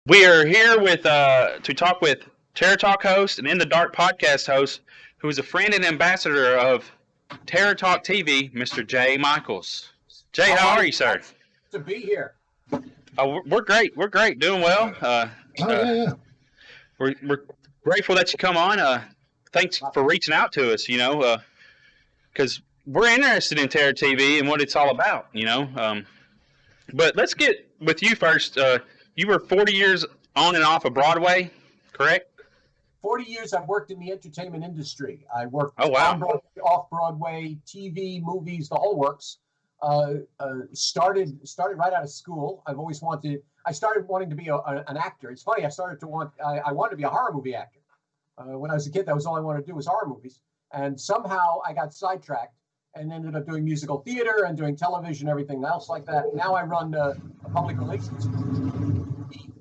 We are here with to talk with Terror Talk host and In the Dark podcast host, who is a friend and ambassador of Terror Talk TV, Mr. Jay Michaels. Jay, how are you, sir? To be here. We're great. We're great. Doing well. Yeah. We're grateful that you come on. Thanks for reaching out to us. Because we're interested in Terror TV and what it's all about. But let's get with you first. You were 40 years on and off of Broadway, correct? 40 years I've worked in the entertainment industry. I worked on Broadway, off Broadway, TV, movies, the whole works. Started right out of school. I started wanting to be an actor. It's funny, I wanted to be a horror movie actor. When I was a kid, that was all I wanted to do was horror movies. And somehow I got sidetracked and ended up doing musical theater and doing television, everything else like that. Now I run a public relations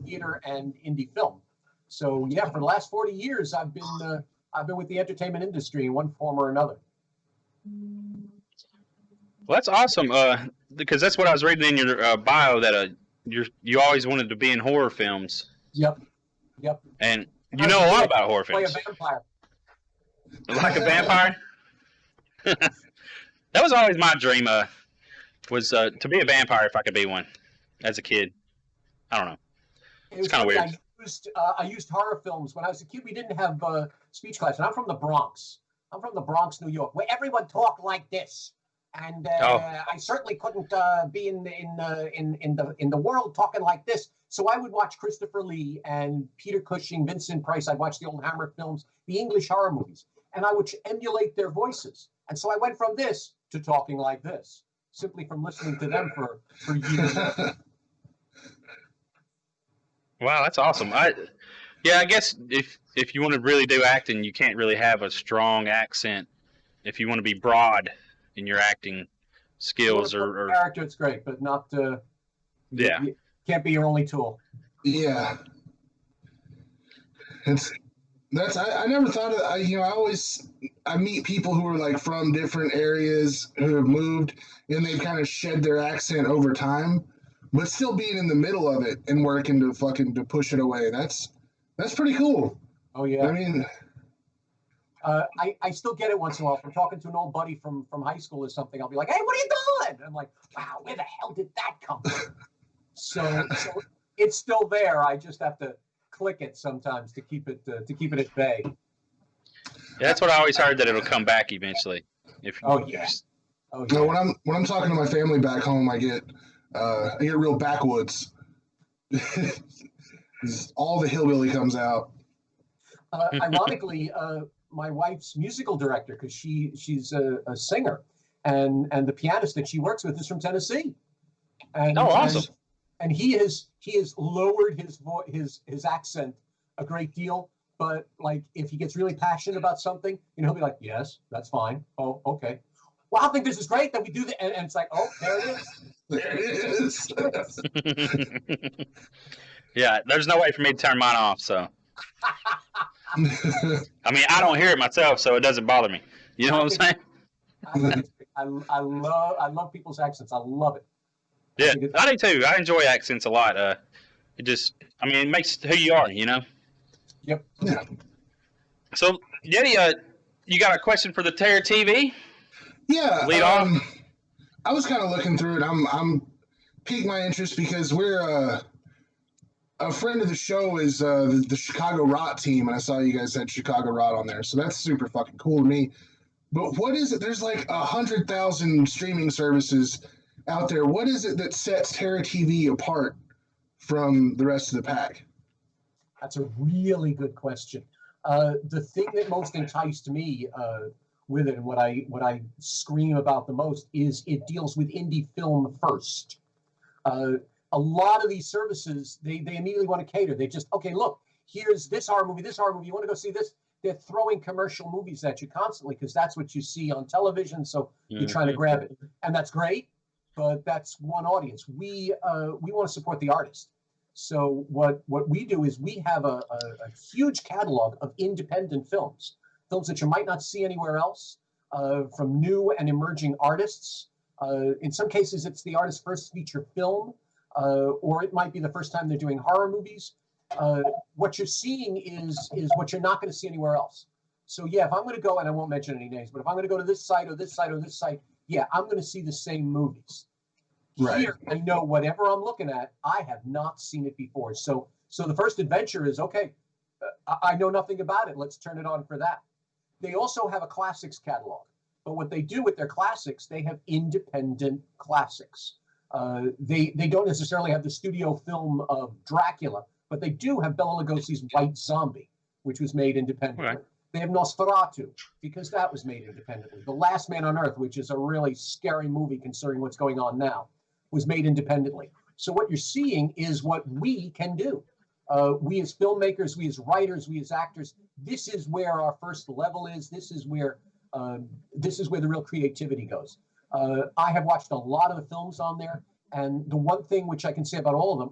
theater and indie film. So yeah, for the last 40 years, I've been with the entertainment industry in one form or another. Well, that's awesome. Because that's what I was reading in your bio that you always wanted to be in horror films. Yep. And you know a lot about horror films. Play a vampire. Like a vampire? That was always my dream. Was to be a vampire if I could be one as a kid. I don't know. It's kind of weird. I used horror films when I was a kid. We didn't have speech class, and I'm from the Bronx. I'm from the Bronx, New York, where everyone talked like this. And I certainly couldn't be in the world talking like this. So I would watch Christopher Lee and Peter Cushing, Vincent Price. I'd watch the old Hammer films, the English horror movies, and I would emulate their voices. And so I went from this to talking like this, simply from listening to them for years. Wow, that's awesome. I guess if you want to really do acting, you can't really have a strong accent. If you want to be broad in your acting skills or character, it's great, but not. You can't be your only tool. Yeah. I never thought of. I meet people who are like from different areas who have moved, and they kind of shed their accent over time. But still being in the middle of it and working to push it away, that's pretty cool. Oh yeah. I mean, I still get it once in a while from talking to an old buddy from high school or something. I'll be like, "Hey, what are you doing?" And I'm like, "Wow, where the hell did that come from?" so it's still there. I just have to click it sometimes to keep it at bay. Yeah, that's what I always heard, that it'll come back eventually. Oh yeah. No, when I'm talking to my family back home, I get real backwoods. All the hillbilly comes out. Ironically, my wife's musical director, because she's a singer, and the pianist that she works with is from Tennessee. And, awesome! And he has lowered his accent a great deal. But like, if he gets really passionate about something, he'll be like, "Yes, that's fine. Oh, okay. Well, I think this is great that we do that." And it's like, "Oh, there it is." There it is. Yeah, there's no way for me to turn mine off. So, I mean, I don't hear it myself, so it doesn't bother me. You know what I'm saying? I love people's accents. I love it. Yeah, I do too. I enjoy accents a lot. It makes who you are. Yep. Yeah. So, Yeti, you got a question for the Terror TV? Yeah. Lead on. I was kind of looking through it. I'm piqued my interest because we're a friend of the show is the Chicago Rot team, and I saw you guys had Chicago Rot on there, so that's super fucking cool to me. But what is it? There's like 100,000 streaming services out there. What is it that sets Terror TV apart from the rest of the pack? That's a really good question. The thing that most enticed me with it, and what I scream about the most, is it deals with indie film first. A lot of these services, they immediately want to cater. They just, okay, look, here's this horror movie. You want to go see this? They're throwing commercial movies at you constantly because that's what you see on television. So you're trying to grab it, and that's great. But that's one audience. We want to support the artist. So what we do is we have a huge catalog of independent films that you might not see anywhere else. from new and emerging artists. In some cases, it's the artist's first feature film, or it might be the first time they're doing horror movies. What you're seeing is what you're not going to see anywhere else. So yeah, if I'm going to go, and I won't mention any names, but if I'm going to go to this site or this site or this site, yeah, I'm going to see the same movies. Right. Here, I know whatever I'm looking at, I have not seen it before. So the first adventure is, okay, I know nothing about it. Let's turn it on for that. They also have a classics catalog. But what they do with their classics, they have independent classics. They don't necessarily have the studio film of Dracula, but they do have Bela Lugosi's White Zombie, which was made independently. Right. They have Nosferatu, because that was made independently. The Last Man on Earth, which is a really scary movie considering what's going on now, was made independently. So what you're seeing is what we can do. We as filmmakers, we as writers, we as actors, this is where our first level is. This is where the real creativity goes. I have watched a lot of the films on there, and the one thing which I can say about all of them,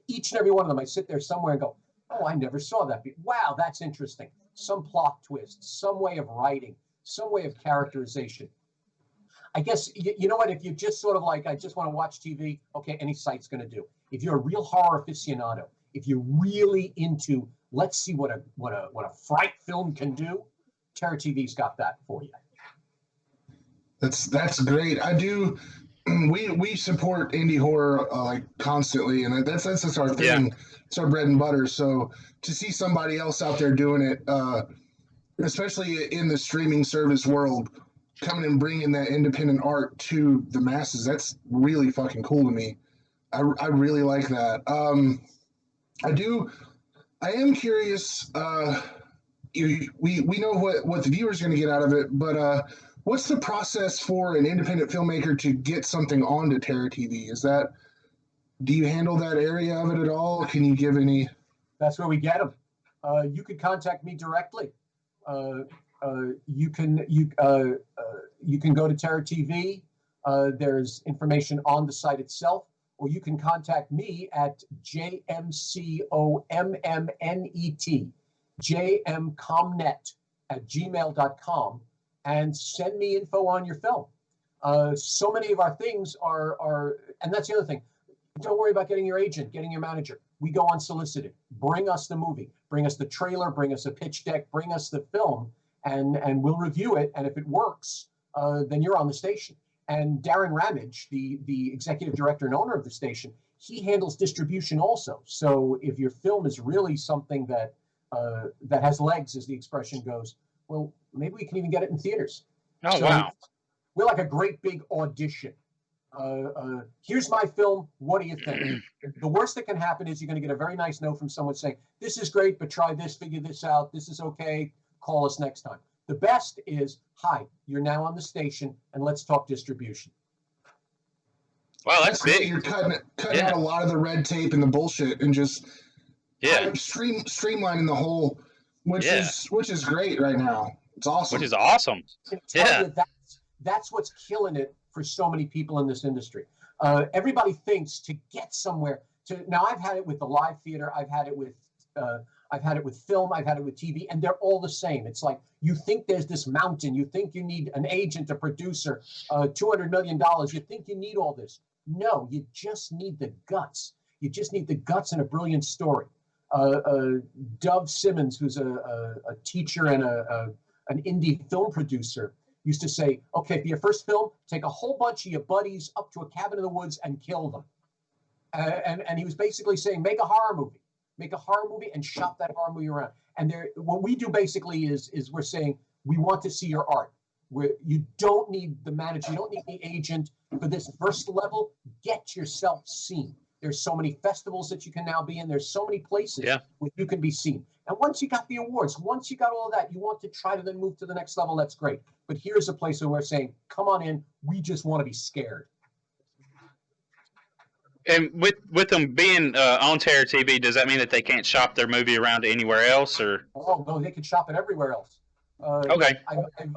each and every one of them, I sit there somewhere and go, oh, I never saw that. Wow, that's interesting. Some plot twist, some way of writing, some way of characterization. I guess, you know what, if you just sort of like, I just want to watch TV, okay, any site's going to do. If you're a real horror aficionado, if you're really into, let's see what a fright film can do, Terror TV's got that for you. That's great. I do. We support indie horror like constantly, and that's our thing. Yeah. It's our bread and butter. So to see somebody else out there doing it, especially in the streaming service world, coming and bringing that independent art to the masses, that's really fucking cool to me. I really like that. I am curious. We know what the viewers are going to get out of it, but what's the process for an independent filmmaker to get something onto Terror TV? Do you handle that area of it at all? Can you give any? That's where we get them. You could contact me directly. You can go to Terror TV. There's information on the site itself, or you can contact me at jmcomnet, jmcomnet@gmail.com, and send me info on your film. So many of our things are, and that's the other thing. Don't worry about getting your agent, getting your manager. We go unsolicited. Bring us the movie, bring us the trailer, bring us a pitch deck, bring us the film, and we'll review it. And if it works, then you're on the station. And Darren Ramage, the executive director and owner of the station, he handles distribution also. So if your film is really something that has legs, as the expression goes, well, maybe we can even get it in theaters. Oh, so wow. We're like a great big audition. Here's my film. What do you think? The worst that can happen is you're going to get a very nice note from someone saying, this is great, but try this, figure this out. This is okay. Call us next time. The best is, hi, you're now on the station, and let's talk distribution. Wow, that's great. big. You're cutting out a lot of the red tape and the bullshit, and just streamlining the whole, which is great right now. It's awesome. Which is awesome. You, that's what's killing it for so many people in this industry. Everybody thinks to get somewhere. Now I've had it with the live theater. I've had it with film. I've had it with TV, and they're all the same. It's like you think there's this mountain. You think you need an agent, a producer, $200 million. You think you need all this. No, you just need the guts. You just need the guts and a brilliant story. Dove Simmons, who's a teacher and an indie film producer, used to say, okay, for your first film, take a whole bunch of your buddies up to a cabin in the woods and kill them. And he was basically saying, make a horror movie. Make a horror movie and shop that horror movie around. And what we do basically is we're saying, we want to see your art. Where you don't need the manager, you don't need the agent for this first level. Get yourself seen. There's so many festivals that you can now be in. There's so many places where you can be seen. And once you got the awards, once you got all that, you want to try to then move to the next level. That's great. But here's a place where we're saying, come on in. We just want to be scared. And with them being on Terror TV, does that mean that they can't shop their movie around anywhere else, or? Oh no, they can shop it everywhere else. Okay.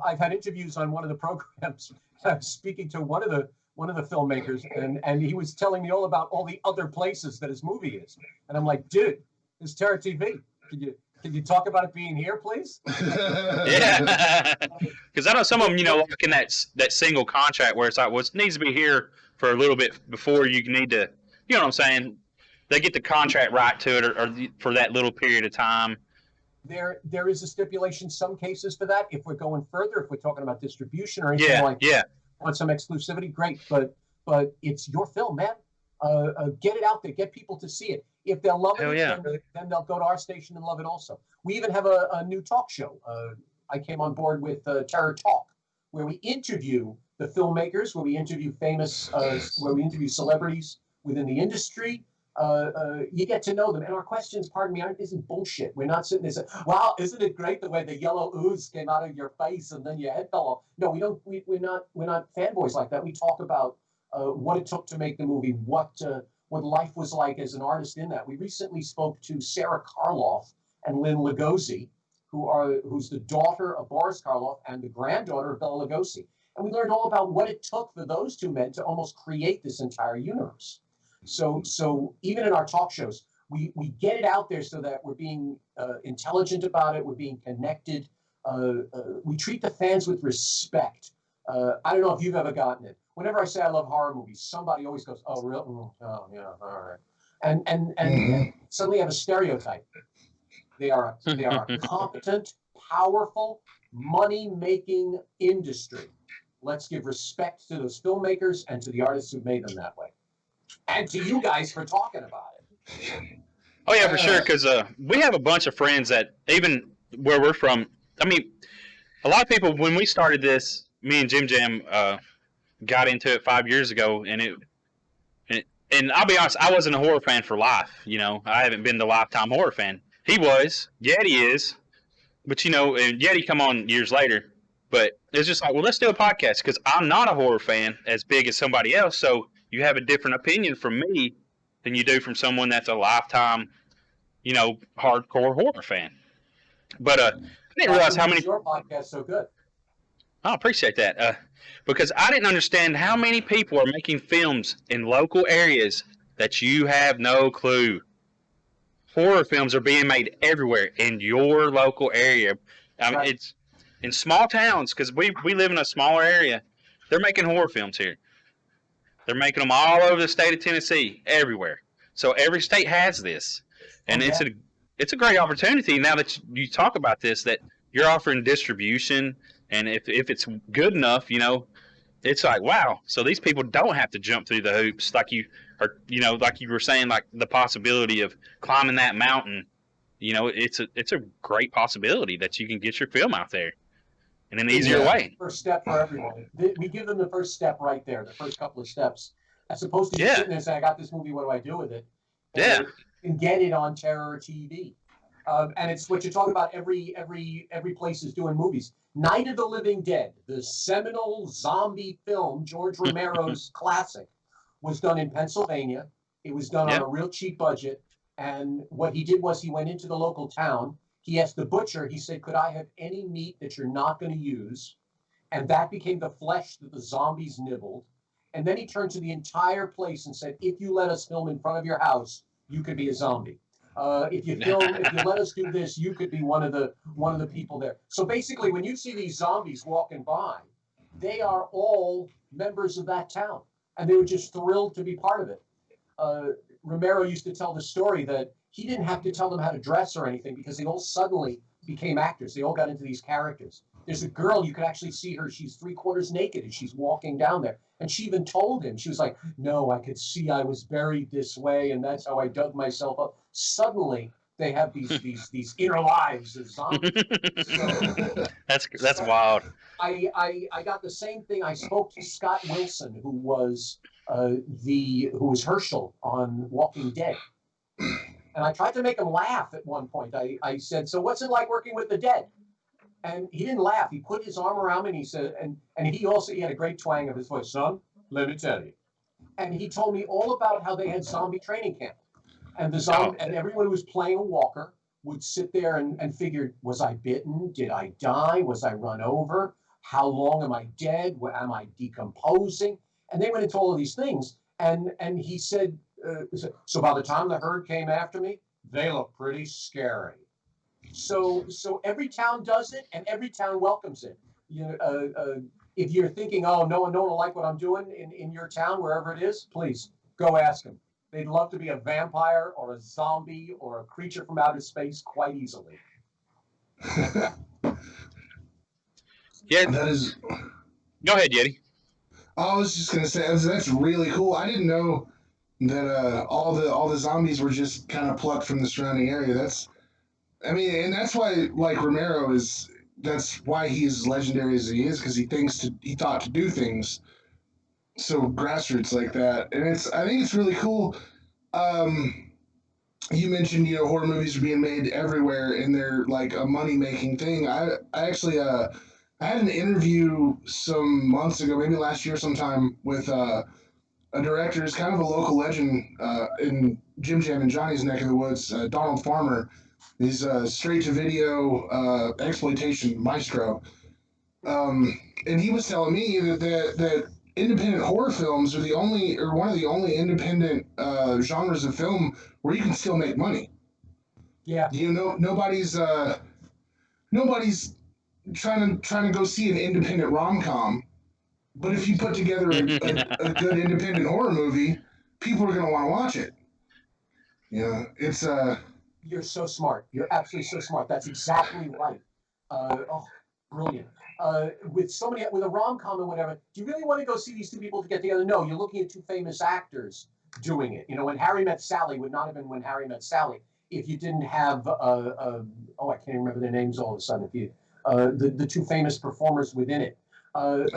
I've had interviews on one of the programs. I was speaking to one of the filmmakers, and he was telling me all about all the other places that his movie is. And I'm like, dude, it's Terror TV. Can you talk about it being here, please? Yeah, because I know some of them, like in that single contract where it's like, well, it needs to be here for a little bit before you need to, you know what I'm saying? They get the contract right to it, or for that little period of time. There is a stipulation, some cases for that. If we're going further, if we're talking about distribution or anything want some exclusivity, great. But it's your film, man. Get it out there, get people to see it. If they're loving it, then they'll go to our station and love it also. We even have a new talk show. I came on board with Terror Talk, where we interview the filmmakers, where we interview where we interview celebrities within the industry. You get to know them, and our questions, pardon me, isn't bullshit. We're not sitting there saying, "Wow, isn't it great the way the yellow ooze came out of your face and then your head fell off?" No, we don't. We're not fanboys like that. We talk about what it took to make the movie, what life was like as an artist in that. We recently spoke to Sarah Karloff and Lynn Lugosi, who's the daughter of Boris Karloff and the granddaughter of Bela Lugosi, and we learned all about what it took for those two men to almost create this entire universe. So even in our talk shows, we get it out there so that we're being intelligent about it. We're being connected. We treat the fans with respect. I don't know if you've ever gotten it. Whenever I say I love horror movies, somebody always goes, "Oh, really? Oh, yeah, all right." And suddenly have a stereotype. They are a competent, powerful, money-making industry. Let's give respect to those filmmakers and to the artists who made them that way. And to you guys for talking about it. Oh, yeah, for sure, because we have a bunch of friends that, even where we're from, I mean, a lot of people, when we started this, me and Jim Jam got into it 5 years ago, and I'll be honest, I wasn't a horror fan for life. I haven't been the lifetime horror fan. He was, Yeti is, but and Yeti come on years later. But it's just like, well, let's do a podcast, because I'm not a horror fan as big as somebody else, so you have a different opinion from me than you do from someone that's a lifetime, hardcore horror fan. But I didn't realize how many. Your podcast so good. I appreciate that, because I didn't understand how many people are making films in local areas that you have no clue. Horror films are being made everywhere in your local area. I mean, it's in small towns, because we live in a smaller area. They're making horror films here. They're making them all over the state of Tennessee, everywhere. So every state has this, and it's a great opportunity now that you talk about this, that you're offering distribution, and if it's good enough, it's like, wow. So these people don't have to jump through the hoops like you were saying, like the possibility of climbing that mountain. It's a great possibility that you can get your film out there in an easier way. First step for everyone. We give them the first step right there, the first couple of steps, as opposed to just sitting there and saying, "I got this movie, what do I do with it?" And get it on Terror TV. And it's what you're talking about. Every place is doing movies. Night of the Living Dead, the seminal zombie film, George Romero's classic, was done in Pennsylvania. It was done on a real cheap budget. And what he did was he went into the local town. He asked the butcher, he said, "Could I have any meat that you're not going to use?" And that became the flesh that the zombies nibbled. And then he turned to the entire place and said, "If you let us film in front of your house, you could be a zombie. If you let us do this, you could be one of the people there." So basically, when you see these zombies walking by, they are all members of that town, and they were just thrilled to be part of it. Romero used to tell the story that he didn't have to tell them how to dress or anything, because they all suddenly became actors. They all got into these characters. There's a girl, you could actually see her, she's 3/4 naked as she's walking down there. And she even told him, she was like, "No, I could see I was buried this way, and that's how I dug myself up." Suddenly, they have these inner lives as zombies. So, that's wild. I got the same thing. I spoke to Scott Wilson, who was Herschel on Walking Dead. And I tried to make him laugh at one point. I said, "So what's it like working with the dead?" And he didn't laugh. He put his arm around me and he said, and he had a great twang of his voice, "Son, let me tell you." And he told me all about how they had zombie training camp. And and everyone who was playing a walker would sit there and figure, was I bitten? Did I die? Was I run over? How long am I dead? Am I decomposing? And they went into all of these things. And he said, so by the time the herd came after me, they looked pretty scary. So every town does it, and every town welcomes it. If you're thinking, oh, no one will like what I'm doing in your town, wherever it is, please go ask them. They'd love to be a vampire or a zombie or a creature from outer space quite easily. Yeah. That is. Go ahead, Yeti. I was just gonna say that's really cool. I didn't know that all the zombies were just kind of plucked from the surrounding area. I mean, and that's why like Romero is. That's why he's as legendary as he is, because he thought to do things so grassroots like that, and I think it's really cool. You mentioned horror movies are being made everywhere, and they're like a money making thing. I actually I had an interview some months ago, maybe last year sometime, with a director who's kind of a local legend in Jim Jam and Johnny's neck of the woods, Donald Farmer. He's a straight to video exploitation maestro. And he was telling me that independent horror films are one of the only independent genres of film where you can still make money. Yeah. Nobody's trying to go see an independent rom-com, but if you put together a good independent horror movie, people are going to want to watch it. It's You're so smart. You're absolutely so smart. That's exactly right. Brilliant. With a rom-com or whatever, do you really want to go see these two people to get together? No, you're looking at two famous actors doing it. When Harry Met Sally would not have been When Harry Met Sally if you didn't have I can't even remember their names all of a sudden. If you the two famous performers within it. Was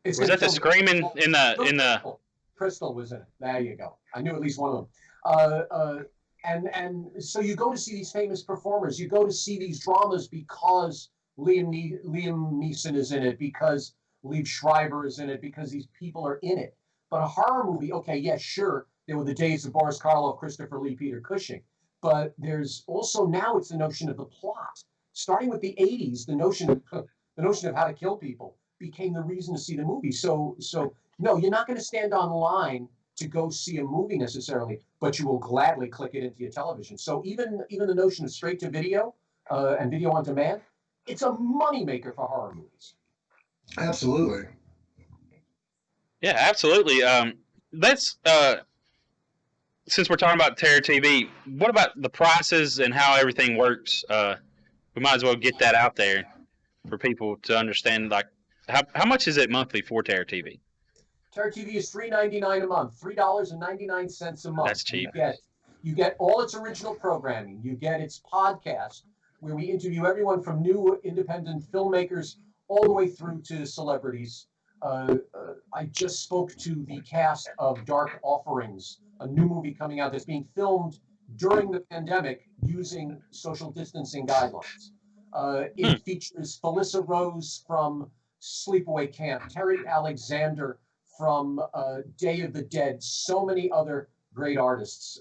that the screaming in the? Crystal was in it. There you go. I knew at least one of them. And so you go to see these famous performers. You go to see these dramas because Liam Neeson is in it, because Liev Schreiber is in it, because these people are in it. But a horror movie, okay, yeah, sure, there were the days of Boris Karloff, Christopher Lee, Peter Cushing. But there's also now it's the notion of the plot. Starting with the 80s, the notion of how to kill people became the reason to see the movie. So no, you're not going to stand online to go see a movie necessarily, but you will gladly click it into your television. So even the notion of straight to video and video on demand, it's a moneymaker for horror movies. Absolutely. Yeah, absolutely. That's since we're talking about Terror TV, what about the prices and how everything works? We might as well get that out there for people to understand. Like, how much is it monthly for Terror TV? Terror TV is $3.99 a month, $3.99 a month. That's cheap. You get all its original programming. You get its podcast, where we interview everyone from new independent filmmakers all the way through to celebrities. I just spoke to the cast of Dark Offerings, a new movie coming out that's being filmed during the pandemic using social distancing guidelines. It features Felissa Rose from Sleepaway Camp, Terry Alexander from Day of the Dead, so many other great artists.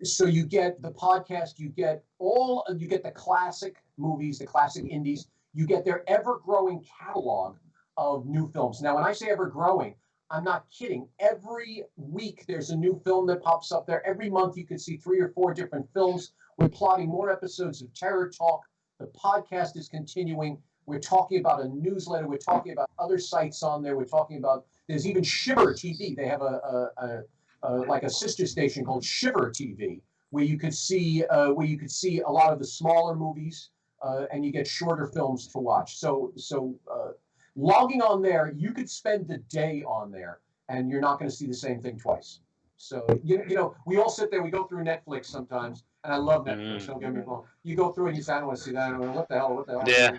So you get the podcast, you get the classic movies, the classic indies, you get their ever-growing catalog of new films. Now, when I say ever-growing, I'm not kidding. Every week there's a new film that pops up there. Every month you can see 3 or 4 different films. We're plotting more episodes of Terror Talk. The podcast is continuing. We're talking about a newsletter. We're talking about other sites on there. We're talking about, there's even Shiver TV. They have like a sister station called Shiver TV, where you could see a lot of the smaller movies, and you get shorter films to watch. So logging on there, you could spend the day on there, and you're not going to see the same thing twice. So we all sit there. We go through Netflix sometimes, and I love Netflix. Don't get me wrong. You go through and you say, I don't want to see that. I don't know what the hell. Yeah.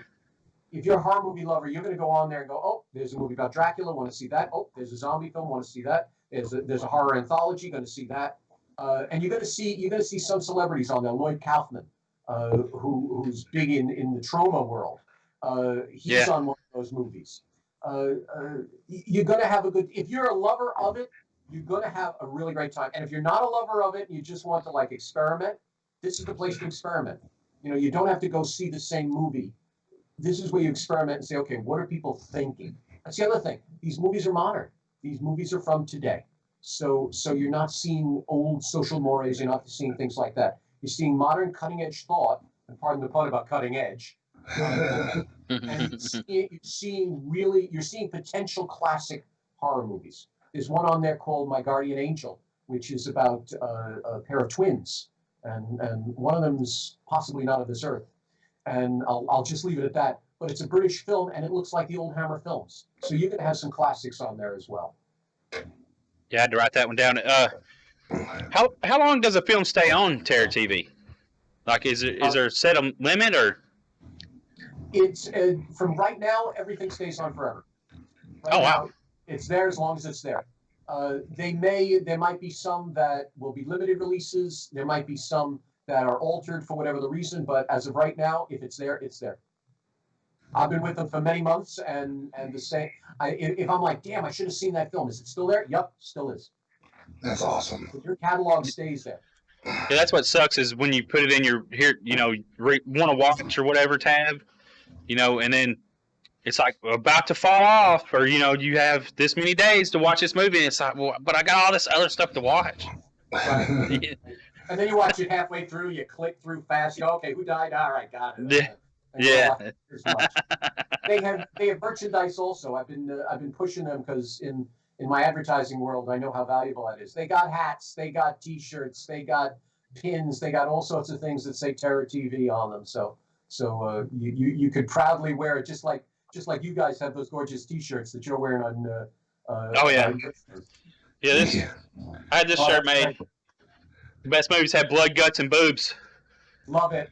If you're a horror movie lover, you're going to go on there and go, oh, there's a movie about Dracula, want to see that. Oh, there's a zombie film, want to see that. There's a horror anthology, going to see that. And you're going to see some celebrities on there. Lloyd Kaufman, who's big in the trauma world. He's on one of those movies. You're going to have if you're a lover of it, you're going to have a really great time. And if you're not a lover of it and you just want to experiment, this is the place to experiment. You don't have to go see the same movie. This is where you experiment and say, okay, what are people thinking? That's the other thing. These movies are modern. These movies are from today. So you're not seeing old social mores. You're not seeing things like that. You're seeing modern, cutting-edge thought. And pardon the pun about cutting edge. And you're seeing potential classic horror movies. There's one on there called My Guardian Angel, which is about a pair of twins, and one of them's possibly not of this earth. And I'll just leave it at that. But it's a British film, and it looks like the old Hammer films. So you can have some classics on there as well. Yeah, I had to write that one down. How long does a film stay on Terror TV? Like, is there a set limit, or? It's from right now, everything stays on forever. Right now, it's there as long as it's there. There might be some that will be limited releases. There might be some that are altered for whatever the reason. But as of right now, if it's there, it's there. I've been with them for many months, and the same. If I'm like, damn, I should have seen that film. Is it still there? Yep, still is. That's awesome. Your catalog stays there. Yeah, that's what sucks is when you put it in your want to watch or whatever tab, and then it's like about to fall off, or you have this many days to watch this movie, and it's like, well, but I got all this other stuff to watch. Right. And then you watch it halfway through, you click through fast, you go, okay, who died? All right, got it. Yeah. They have merchandise also. I've been pushing them because in my advertising world, I know how valuable that is. They got hats, they got T-shirts, they got pins, they got all sorts of things that say Terror TV on them. So you could proudly wear it, just like you guys have those gorgeous T-shirts that you're wearing on. Oh yeah. Yeah, I had this shirt made. The best movies have blood, guts, and boobs. Love it.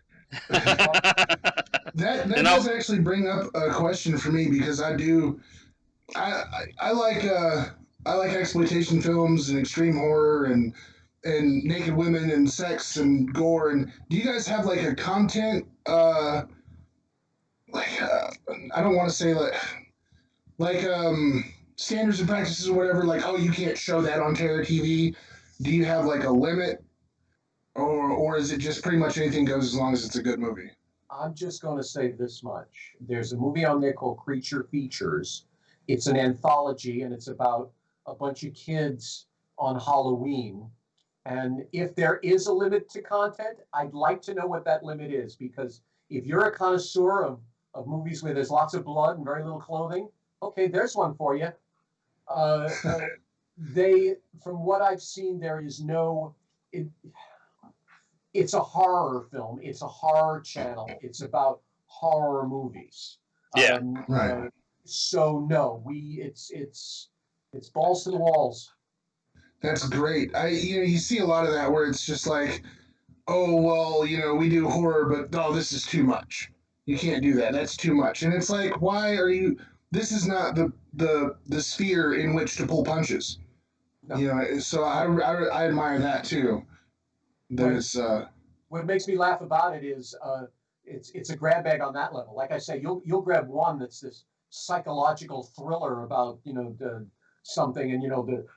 That does actually bring up a question for me, because I like exploitation films and extreme horror and naked women and sex and gore. And do you guys have like a content I don't want to say like standards and practices or whatever, like, oh, you can't show that on Terror TV? Do you have like a limit, or is it just pretty much anything goes as long as it's a good movie? I'm just going to say this much. There's a movie on there called Creature Features. It's an anthology, and it's about a bunch of kids on Halloween. And if there is a limit to content, I'd like to know what that limit is, because if you're a connoisseur of movies where there's lots of blood and very little clothing, okay, there's one for you. From what I've seen, there is no... It's a horror film. It's a horror channel. It's about horror movies. Yeah, right. So no, it's balls to the walls. That's great. You see a lot of that where it's just like, oh well, we do horror, but this is too much. You can't do that. That's too much. And it's like, why are you? This is not the sphere in which to pull punches. No. So I admire that too. There's what makes me laugh about it is it's a grab bag on that level. Like I say, you'll grab one that's this psychological thriller about something, and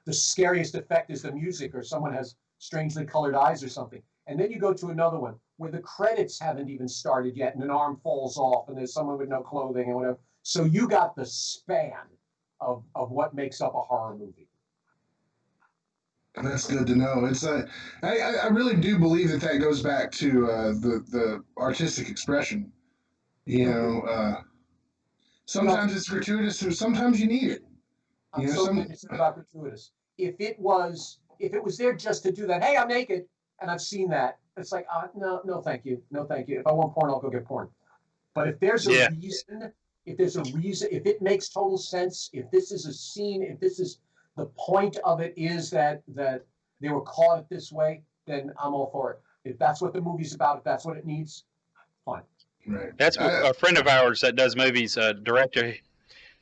the scariest effect is the music, or someone has strangely colored eyes or something, and then you go to another one where the credits haven't even started yet, and an arm falls off, and there's someone with no clothing and whatever. So you got the span of what makes up a horror movie. That's good to know. It's I really do believe that goes back to the artistic expression. Sometimes it's gratuitous, or sometimes you need it. It's about gratuitous. If it was there just to do that, hey, I'm naked, and I've seen that. It's like, no, thank you, no, thank you. If I want porn, I'll go get porn. But if there's a reason, if it makes total sense, if this is a scene, if this is the point of it is that they were caught it this way, then I'm all for it. If that's what the movie's about, if that's what it needs, fine. Right. That's a friend of ours that does movies, director.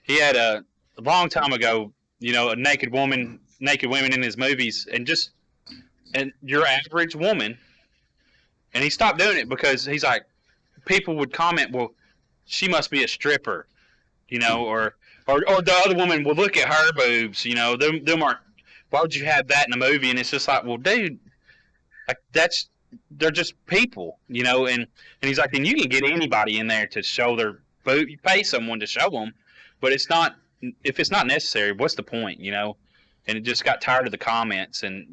He had a long time ago, naked women in his movies, and your average woman, and he stopped doing it because he's like, people would comment, well, she must be a stripper, or the other woman will look at her boobs, them aren't, why would you have that in a movie? And it's just like, well, dude, like they're just people, and he's like, and you can get anybody in there to show their you pay someone to show them, but if it's not necessary, what's the point, and it just got tired of the comments, and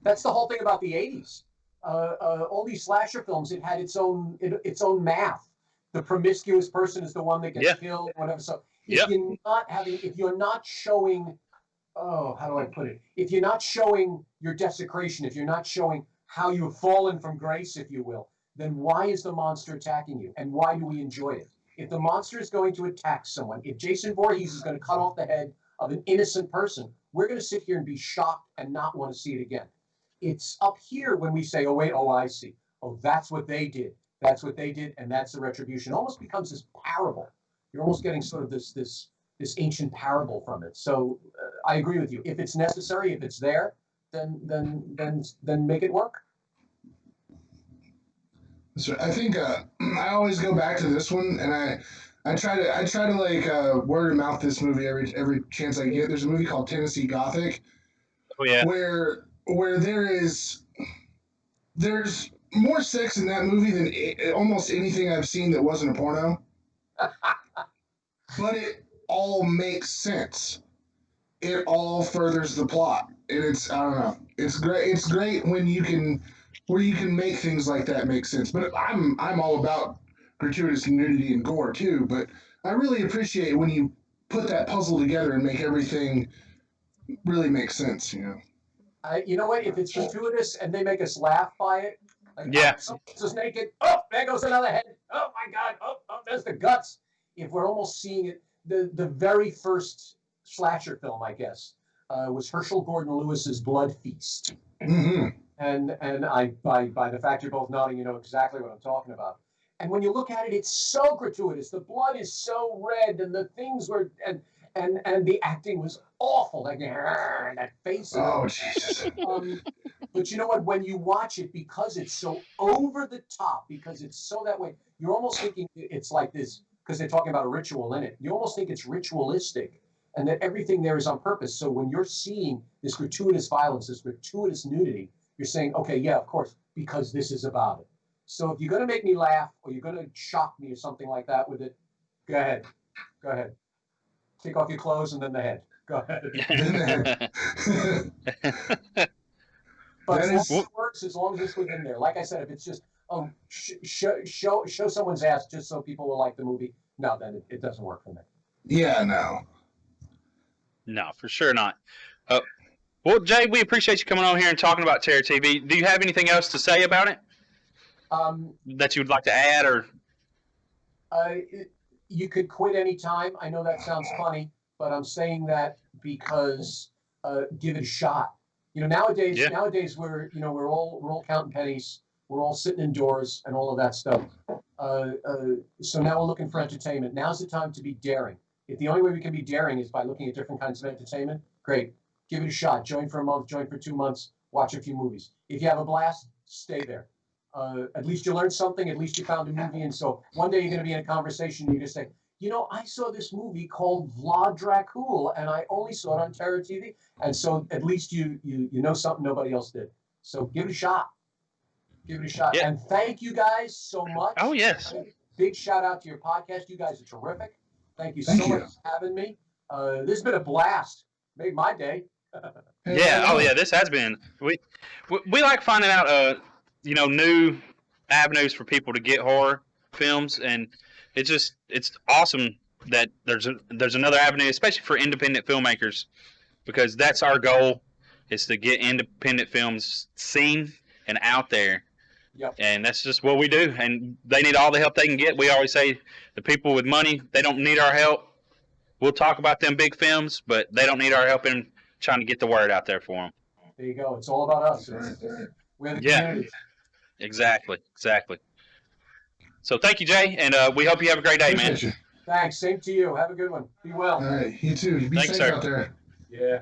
That's the whole thing about the '80s. All these slasher films, it had its own math. The promiscuous person is the one that gets killed, whatever. So if you're not showing, oh, how do I put it? If you're not showing your desecration, if you're not showing how you've fallen from grace, if you will, then why is the monster attacking you? And why do we enjoy it? If the monster is going to attack someone, if Jason Voorhees is going to cut off the head of an innocent person, we're going to sit here and be shocked and not want to see it again. It's up here when we say, oh, wait, oh, I see. Oh, that's what they did. That's what they did, and that's the retribution. It almost becomes this parable. You're almost getting sort of this ancient parable from it. So I agree with you. If it's necessary, if it's there, then make it work. So I think I always go back to this one, and I try to like word of mouth this movie every chance I get. There's a movie called Tennessee Gothic. Oh yeah. Where there's more sex in that movie than almost anything I've seen that wasn't a porno. But it all makes sense. It all furthers the plot, and I don't know. It's great. It's great when you can make things like that make sense. But I'm all about gratuitous nudity and gore too. But I really appreciate when you put that puzzle together and make everything really make sense. You know what? If it's gratuitous and they make us laugh by it, like, yeah, someone's just naked. Oh, there goes another head. Oh my God. Oh, there's the guts. If we're almost seeing it, the very first slasher film, I guess, was Herschel Gordon Lewis's Blood Feast. Mm-hmm. And by the fact you're both nodding, you know exactly what I'm talking about. And when you look at it, it's so gratuitous. The blood is so red, and the things were and the acting was awful. Like that face. Oh Jesus. But you know what? When you watch it, because it's so over the top, because it's so that way, you're almost thinking it's like this, because they're talking about a ritual in it. You almost think it's ritualistic, and that everything there is on purpose. So when you're seeing this gratuitous violence, this gratuitous nudity, you're saying, okay, yeah, of course, because this is about it. So if you're going to make me laugh, or you're going to shock me or something like that with it, go ahead. Go ahead. Take off your clothes and then the head. Go ahead. But as long as it works, as long as it's within there. Like I said, if it's just show someone's ass just so people will like the movie, no, then it doesn't work for me. Yeah, no, for sure not. Well, Jay, we appreciate you coming on here and talking about Terror TV. Do you have anything else to say about it that you would like to add, or? You could quit any time. I know that sounds funny, but I'm saying that because give it a shot. Nowadays we're all counting pennies. We're all sitting indoors and all of that stuff. So now we're looking for entertainment. Now's the time to be daring. If the only way we can be daring is by looking at different kinds of entertainment, great. Give it a shot. Join for a month, join for 2 months, watch a few movies. If you have a blast, stay there. At least you learned something. At least you found a movie. And so one day you're going to be in a conversation and you just say, I saw this movie called Vlad Dracul, and I only saw it on Terror TV. And so at least you know something nobody else did. So give it a shot. Give it a shot. Yeah. And thank you guys so much. Oh, yes. Big shout out to your podcast. You guys are terrific. Thank you so much for having me. This has been a blast. Made my day. Yeah. Oh, yeah. This has been. We like finding out, new avenues for people to get horror films, and it's awesome that there's another avenue, especially for independent filmmakers, because that's our goal, is to get independent films seen and out there. Yep. And that's just what we do, and they need all the help they can get. We always say the people with money, they don't need our help. We'll talk about them big films, but they don't need our help in trying to get the word out there for them. There you go. It's all about us. We're the community. Exactly. So thank you, Jay, and we hope you have a great day, man. Thanks. Same to you. Have a good one. Be well. All right. You too. Be safe out there. Yeah.